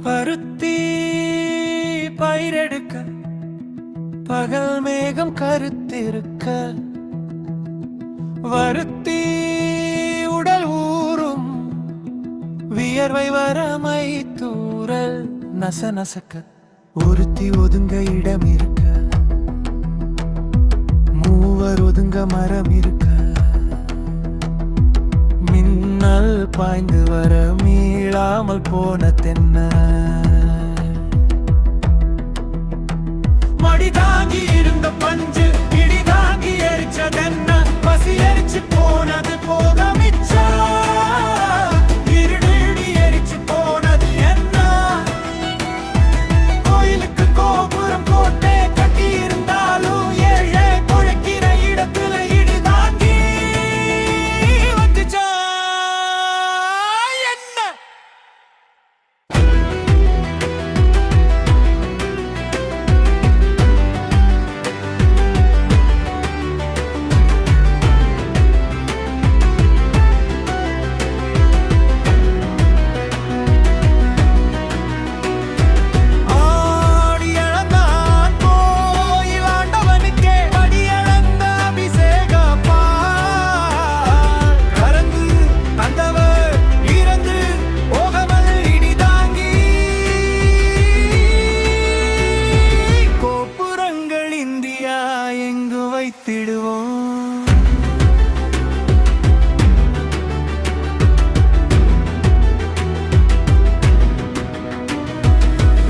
பருத்தி பயிரெடுக்க பகல் மேகம் கருத்திருக்க வருத்தி உடல் ஊறும் வியர்வை வரமை தூரல் நசநசக்க ஒருத்தி ஒதுங்க இடம் இருக்க மூவர் ஒதுங்க மரம் இருக்க மின்னல் பாய்ந்து வர மீளாமல் போன தென்ன மடி தாங்கி இருந்த பஞ்சு இடி தாங்கி எரிச்சதென்ன பசி எரிச்சு போனது போக மிச்சா இருடி எரிச்சு போனது என்ன கோயிலுக்கு கோபுரம் கோட்டை கட்டி இருந்தாலும் ஏழை குழைக்கிற இடத்துல இடி தாங்கி வந்துச்சா என்ன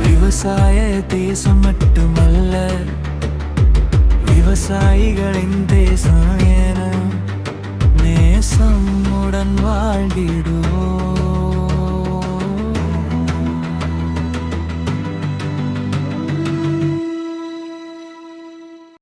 விவசாய தேசம் மட்டுமல்ல விவசாயிகளின் தேசம் என நேசமுடன் வாழ்ந்திடு